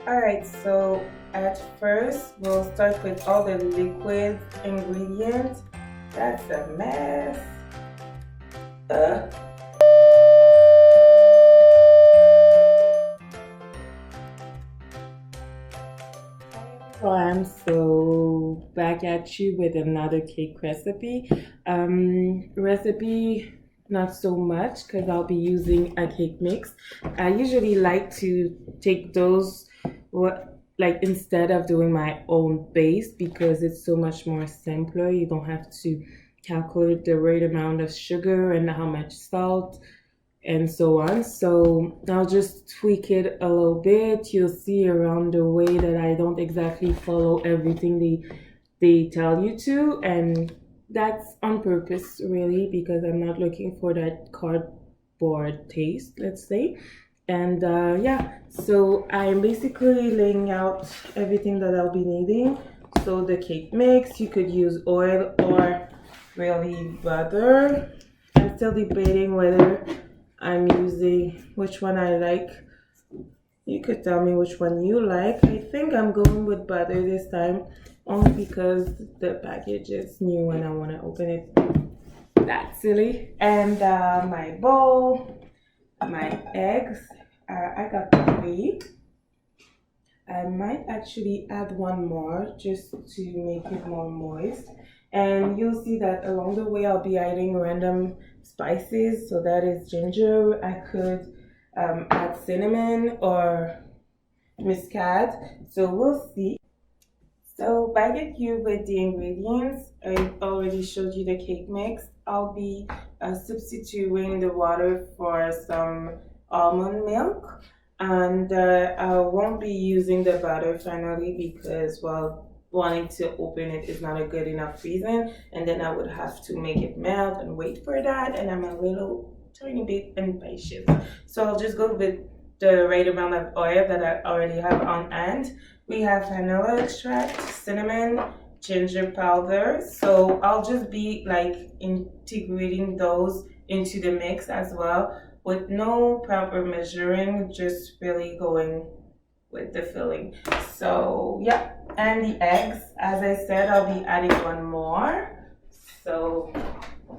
Alright, so at first we'll start with all the liquid ingredients. That's a mess. Uh. So back at you with another cake recipe. Recipe not so much because I'll be using a cake mix. I usually like to take those what like instead of doing my own base because it's so much more simpler. You don't have to calculate the right amount of sugar and how much salt and so on. So I'll just tweak it a little bit. You'll see around the way that I don't exactly follow everything they tell you to, and that's on purpose really because I'm not looking for that cardboard taste, let's say. And yeah, so I'm basically laying out everything that I'll be needing. So the cake mix, you could use oil or really butter. I'm still debating whether I'm using which one I like. You could tell me which one you like. I think I'm going with butter this time only because the package is new and I want to open it. That's silly. And my bowl, my eggs. I got 3. I might actually add one more just to make it more moist. And you'll see that along the way I'll be adding random spices. So that is ginger. I could add cinnamon or muscade. So we'll see. So back at you with the ingredients. I already showed you the cake mix. I'll be substituting the water for some almond milk, and I won't be using the butter finally because, well, wanting to open it is not a good enough reason, and then I would have to make it melt and wait for that, and I'm a little tiny bit impatient. So I'll just go with the right amount of oil that I already have on hand. We have vanilla extract, cinnamon, ginger powder. So I'll just be like integrating those into the mix as well with no proper measuring, just really going with the filling. So yeah, and the eggs, as I said, I'll be adding one more. So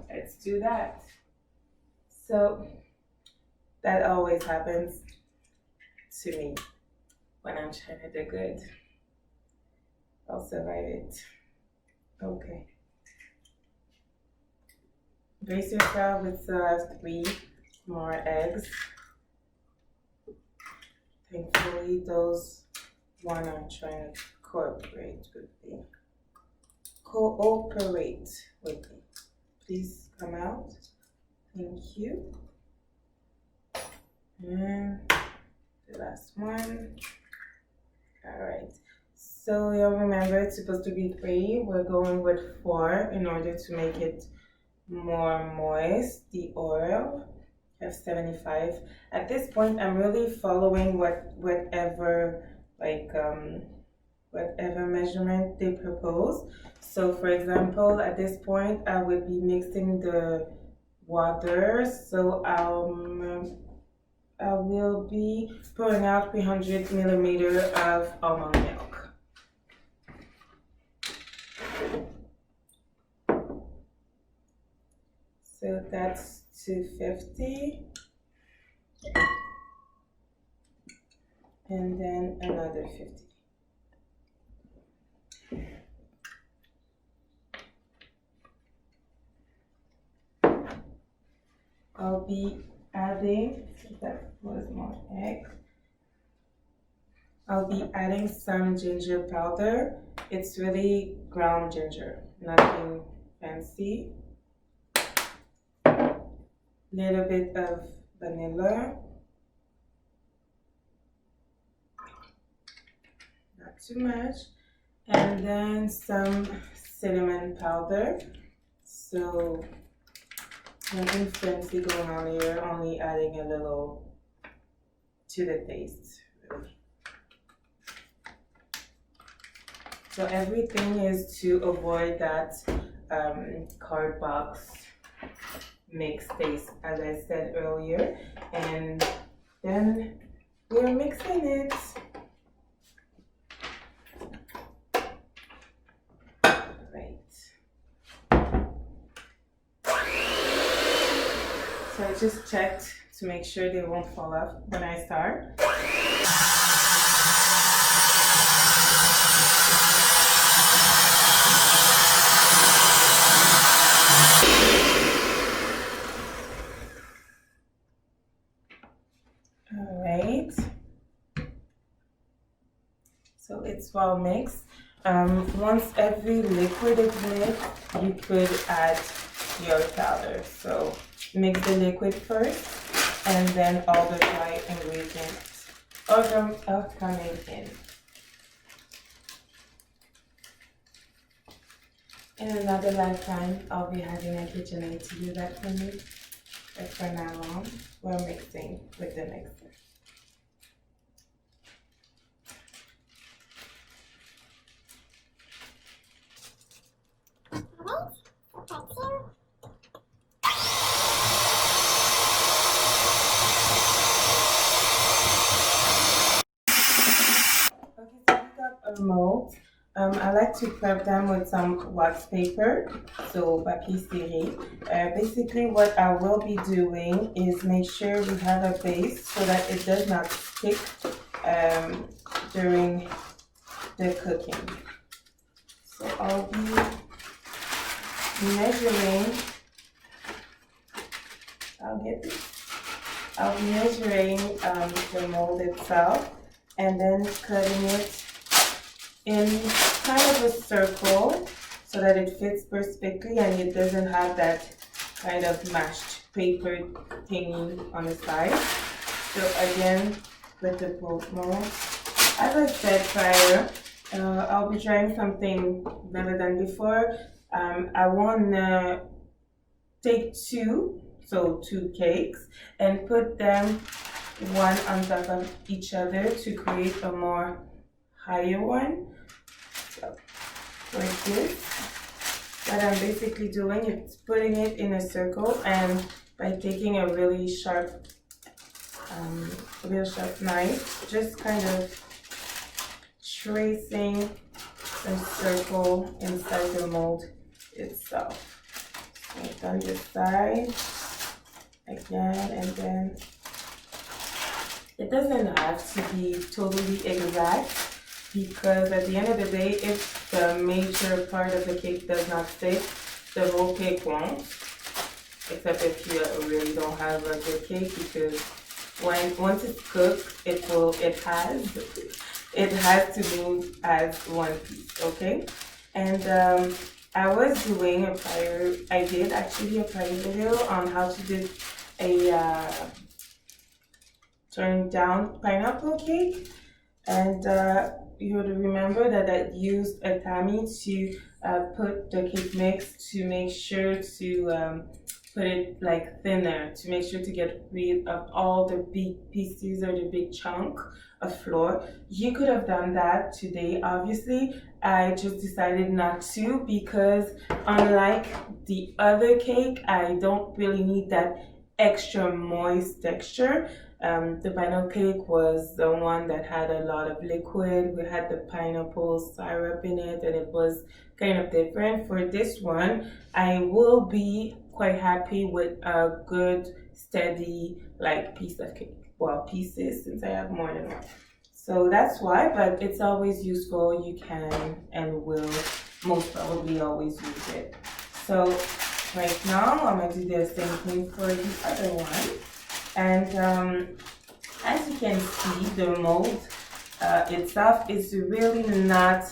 let's do that. So that always happens to me when I'm trying to do good. I'll survive it. Okay. Brace yourself with 3 more eggs. Thankfully, those one are trying to cooperate with me. Cooperate with me. Please come out. Thank you. And the last one. All right. So you'll remember it's supposed to be 3. We're going with 4 in order to make it more moist. The oil. I have 75. At this point, I'm really following whatever measurement they propose. So for example, at this point, I would be mixing the water. So I will be pouring out 300 milliliter of almond milk. So that's 250. And then another 50. I'll be adding, that was more egg. I'll be adding some ginger powder. It's really ground ginger, nothing fancy. Little bit of vanilla. Not too much. And then some cinnamon powder. So nothing fancy going on here, only adding a little to the taste, really. So everything is to avoid that card box mix taste, as I said earlier. And then we're mixing it. just checked to make sure they won't fall off when I start. All right. So it's well mixed. Once every liquid is mixed, you could add your powder. So mix the liquid first, and then all the dry ingredients are coming in. In another lifetime, I'll be having a KitchenAid to do that for me. But for now on, we're mixing with the mixer. A mold. I like to prep them with some wax paper, so papier serré. Basically what I will be doing is make sure we have a base so that it does not stick during the cooking. So I'll be measuring, I'll be measuring the mold itself and then cutting it in kind of a circle so that it fits perfectly and it doesn't have that kind of mashed paper thingy on the side. So again, with the both molds, as I said prior, I'll be trying something never done before. I want to take two cakes and put them one on top of each other to create a more higher one. So like this, what I'm basically doing is putting it in a circle, and by taking a really sharp knife, just kind of tracing a circle inside the mold itself. So on this side again, and then it doesn't have to be totally exact, because at the end of the day, if the major part of the cake does not stick, the whole cake won't. Except if you really don't have a good cake, because once it's cooked, it has to move as one piece, okay? And I did actually a prior video on how to do a turned down pineapple cake, and you would remember that I used a tammy to put the cake mix to make sure to put it like thinner, to make sure to get rid of all the big pieces or the big chunk of flour. You could have done that today, obviously. I just decided not to, because unlike the other cake, I don't really need that extra moist texture. The pineapple cake was the one that had a lot of liquid. We had the pineapple syrup in it, and it was kind of different. For this one, I will be quite happy with a good, steady, like piece of cake. Well, pieces, since I have more than one. So that's why, but it's always useful. You can and will most probably always use it. So right now, I'm going to do the same thing for the other one. And as you can see, the mold itself is really not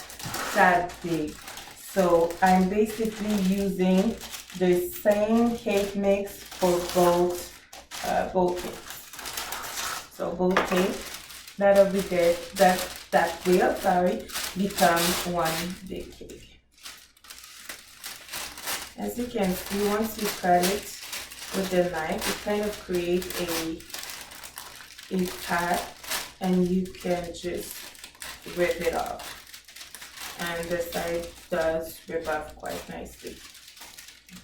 that big. So I'm basically using the same cake mix for both cakes. So both cakes that will become one big cake. As you can see, once you cut it with the knife, it kind of creates a path, and you can just rip it off. And the side does rip off quite nicely.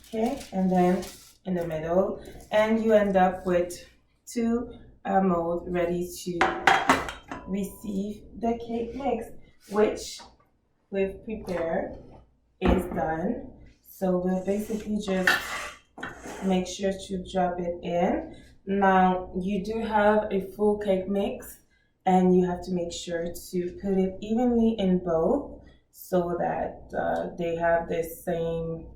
Okay, and then in the middle, and you end up with two molds ready to receive the cake mix, which we've prepared is done. So we'll basically just make sure to drop it in. Now you do have a full cake mix, and you have to make sure to put it evenly in both so that they have the same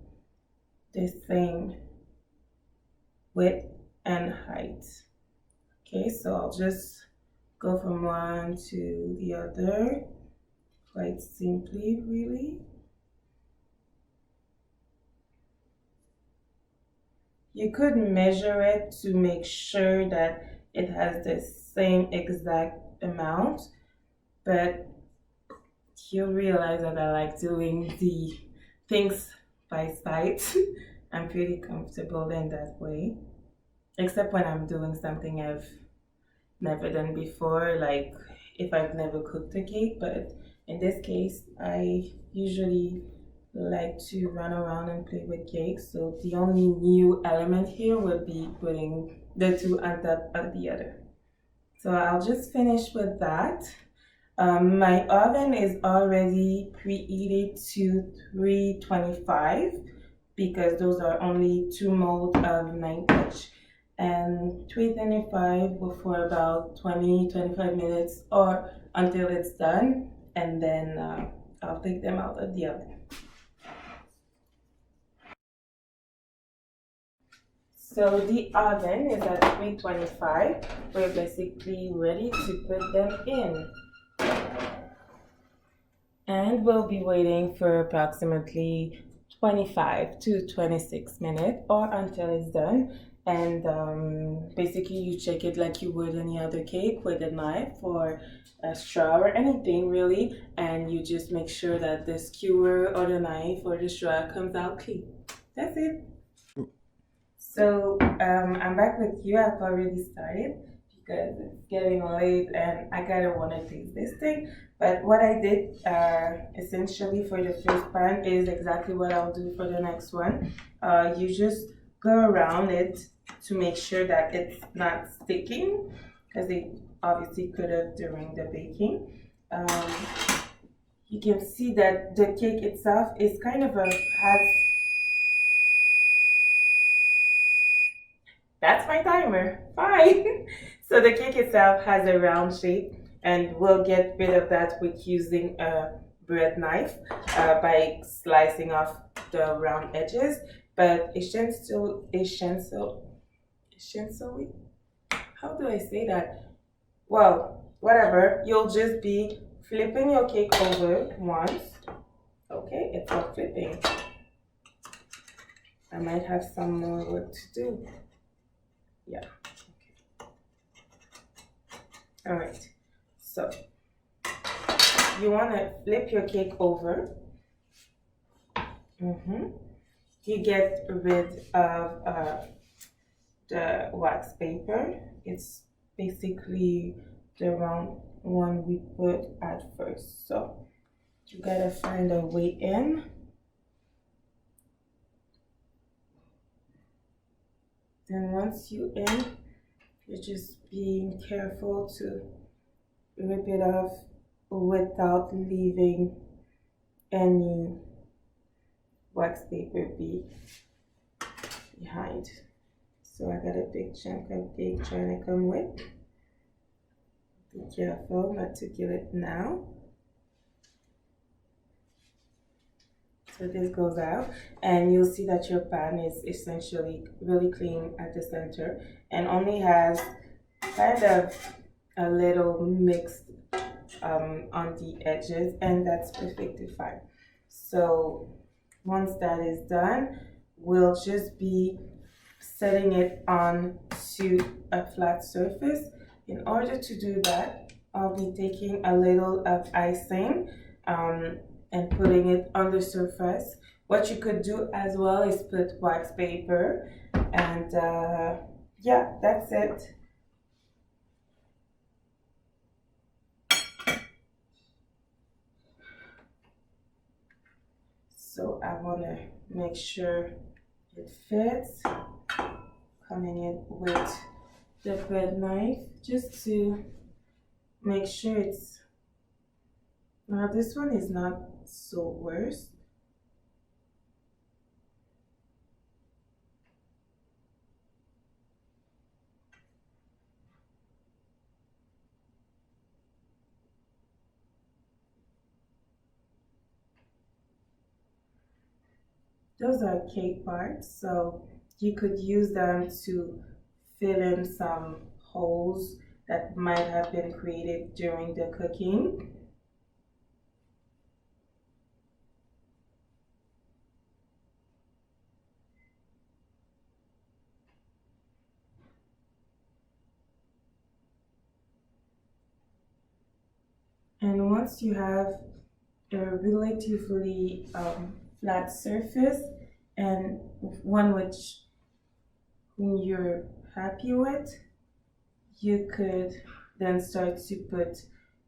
width and height. Okay, so I'll just go from one to the other quite simply, really. You could measure it to make sure that it has the same exact amount, but you'll realize that I like doing the things by sight. I'm pretty comfortable in that way, except when I'm doing something I've never done before, like if I've never cooked a cake. But in this case, I usually like to run around and play with cakes. So the only new element here would be putting the two on top of the other. So I'll just finish with that. My oven is already preheated to 325 because those are only 2 molds of 9 inch, and 325 for about 20-25 minutes or until it's done, and then I'll take them out of the oven. So the oven is at 325. We're basically ready to put them in. And we'll be waiting for approximately 25 to 26 minutes or until it's done. And basically you check it like you would any other cake with a knife or a straw or anything really, and you just make sure that the skewer or the knife or the straw comes out clean. That's it. So I'm back with you. I've already started because it's getting late and I kind of want to taste this thing. But what I did essentially for the first pan is exactly what I'll do for the next one. You just go around it to make sure that it's not sticking, because it obviously could have during the baking. You can see that the cake itself is kind of has. That's my timer. Fine. So the cake itself has a round shape, and we'll get rid of that with using a bread knife by slicing off the round edges. But essentially, how do I say that? Well, whatever. You'll just be flipping your cake over once. Okay, it's not flipping. I might have some more work to do. Yeah. Okay. All right. So you want to flip your cake over. You get rid of the wax paper. It's basically the round one we put at first. So you gotta find a way in. Then once you in, you're just being careful to rip it off without leaving any wax paper behind. So I got a big chunk of cake trying to come with. Be careful not to kill it now. So this goes out, and you'll see that your pan is essentially really clean at the center and only has kind of a little mix on the edges, and that's perfectly fine. So once that is done, we'll just be setting it on to a flat surface. In order to do that, I'll be taking a little of icing and putting it on the surface. What you could do as well is put wax paper, and yeah, that's it. So I want to make sure it fits, coming in with the bread knife just to make sure it's. Now this one is not so worse. those are cake parts, so you could use them to fill in some holes that might have been created during the cooking. And once you have a relatively flat surface and one which whom you're happy with, you could then start to put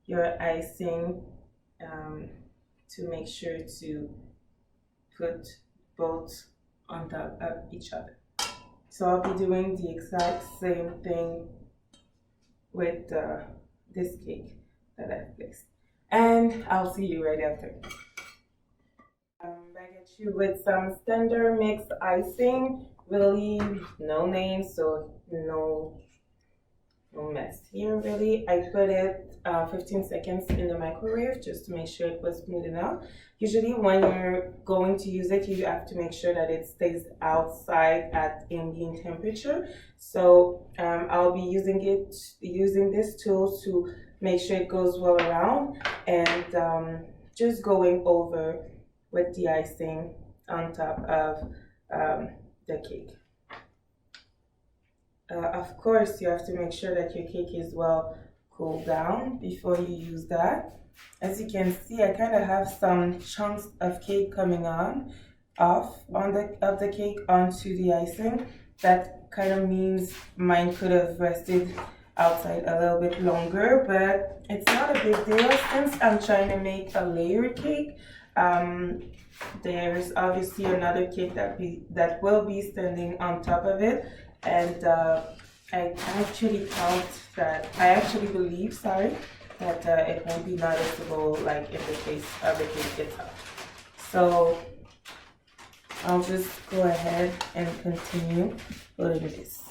your icing to make sure to put both on top of each other. So I'll be doing the exact same thing with this cake that I've placed. And I'll see you right after. Back at you with some standard mixed icing. Really no name, so no mess here really. I put it 15 seconds in the microwave just to make sure it was smooth enough. Usually when you're going to use it, you have to make sure that it stays outside at ambient temperature. So I'll be using this tool to make sure it goes well around, and just going over with the icing on top of the cake. Of course, you have to make sure that your cake is well cooled down before you use that. As you can see, I kind of have some chunks of cake coming off of the cake onto the icing. That kind of means mine could have rested outside a little bit longer, but it's not a big deal since I'm trying to make a layered cake. There's obviously another cake that will be standing on top of it, and I actually believe, sorry, that it won't be noticeable like in the case of the cake itself. So I'll just go ahead and continue putting this.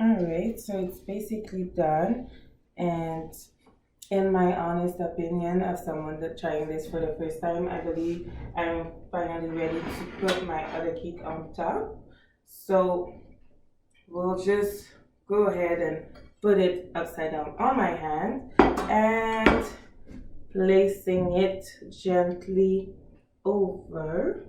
Alright, so it's basically done, and in my honest opinion of someone that trying this for the first time, I believe I'm finally ready to put my other cake on top. So we'll just go ahead and put it upside down on my hand and placing it gently over.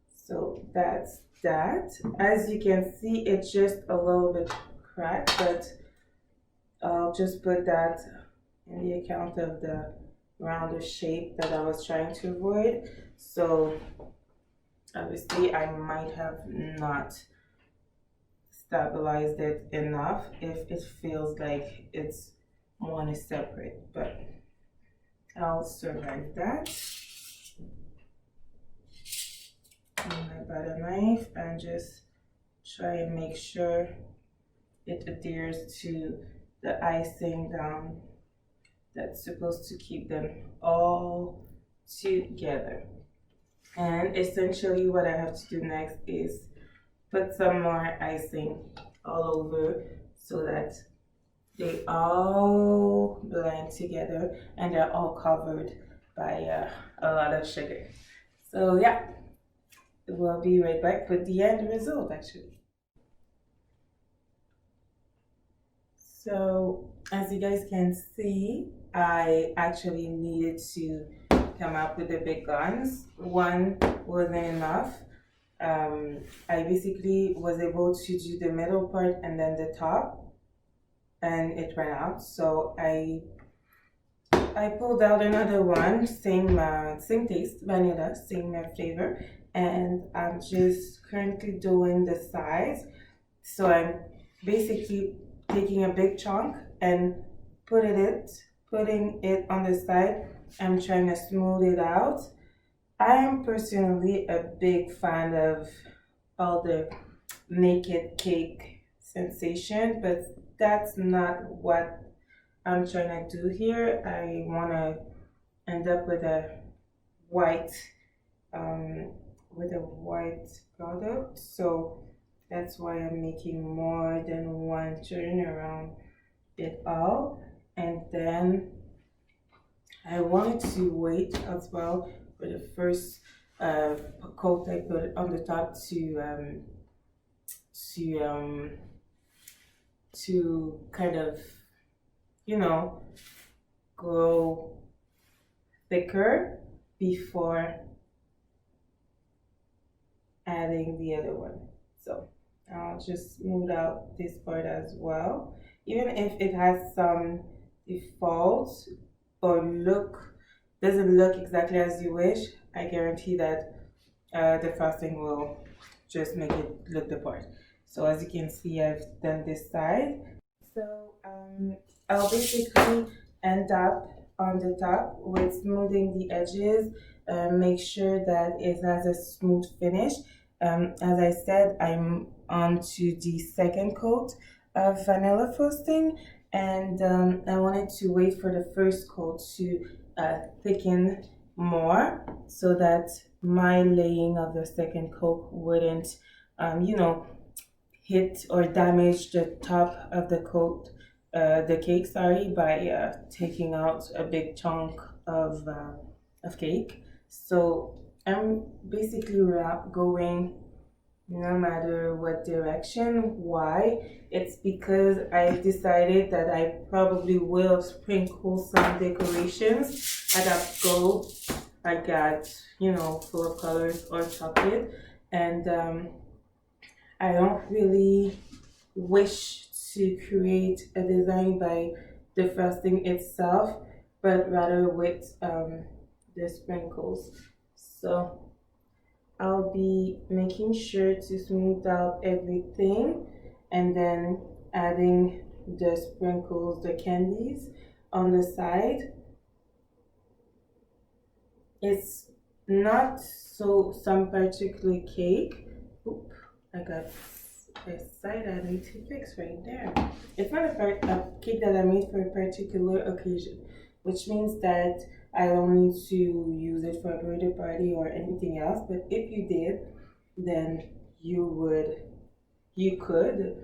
So that's that. As you can see, it's just a little bit cracked, but I'll just put that in the account of the rounder shape that I was trying to avoid. So obviously I might have not stabilized it enough if it feels like it's one is separate, but I'll survive that. My butter knife and just try and make sure it adheres to the icing down. That's supposed to keep them all together. And essentially what I have to do next is put some more icing all over so that they all blend together and they're all covered by a lot of sugar. So yeah. We'll be right back with the end result actually. So as you guys can see, I actually needed to come up with the big guns. One wasn't enough. I basically was able to do the middle part and then the top, and it ran out. So I pulled out another one, same taste, vanilla, same flavor. And I'm just currently doing the sides. So I'm basically taking a big chunk and putting it on the side. I'm trying to smooth it out. I am personally a big fan of all the naked cake sensation, but that's not what I'm trying to do here. I want to end up with a white with a white product, so that's why I'm making more than one turn around it all. And then I wanted to wait as well for the first coat I put on the top to um, to kind of, you know, grow thicker before adding the other one. So I'll just smooth out this part as well. Even if it has some defaults or doesn't look exactly as you wish, I guarantee that the frosting will just make it look the part. So as you can see, I've done this side. So I'll basically end up on the top with smoothing the edges, make sure that it has a smooth finish. As I said, I'm on to the second coat of vanilla frosting, and I wanted to wait for the first coat to thicken more so that my laying of the second coat wouldn't, you know, hit or damage the top of the coat, the cake, sorry, by taking out a big chunk of cake. So I'm basically going no matter what direction. Why? It's because I decided that I probably will sprinkle some decorations. I got gold, I got, you know, full of colors or chocolate, and I don't really wish to create a design by the frosting itself, but rather with the sprinkles. So I'll be making sure to smooth out everything and then adding the sprinkles, the candies on the side. It's not some particular cake. Oop, I got a side I need to fix right there. It's not a cake that I made for a particular occasion, which means that I don't need to use it for a birthday party or anything else. But if you did, then you could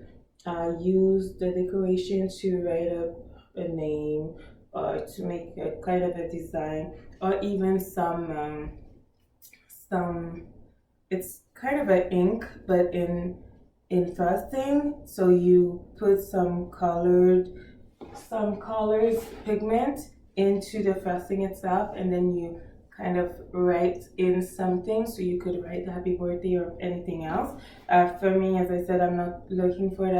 use the decoration to write up a name or to make a kind of a design, or even some it's kind of an ink but in frosting, so you put some colors pigment into the frosting itself, and then you kind of write in something, so you could write happy birthday or anything else. For me, as I said, I'm not looking for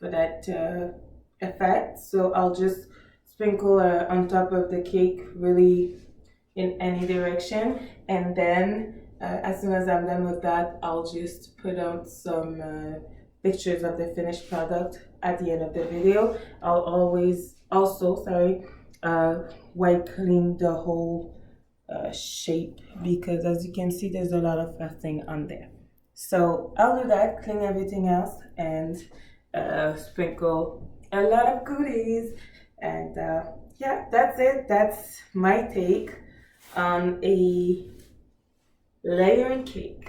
that effect, so I'll just sprinkle on top of the cake, really in any direction, and then as soon as I'm done with that, I'll just put out some pictures of the finished product at the end of the video. I'll always also, wipe clean the whole shape, because as you can see, there's a lot of frosting on there. So I'll do that, clean everything else, and sprinkle a lot of goodies. And yeah, that's it. That's my take on a layered cake.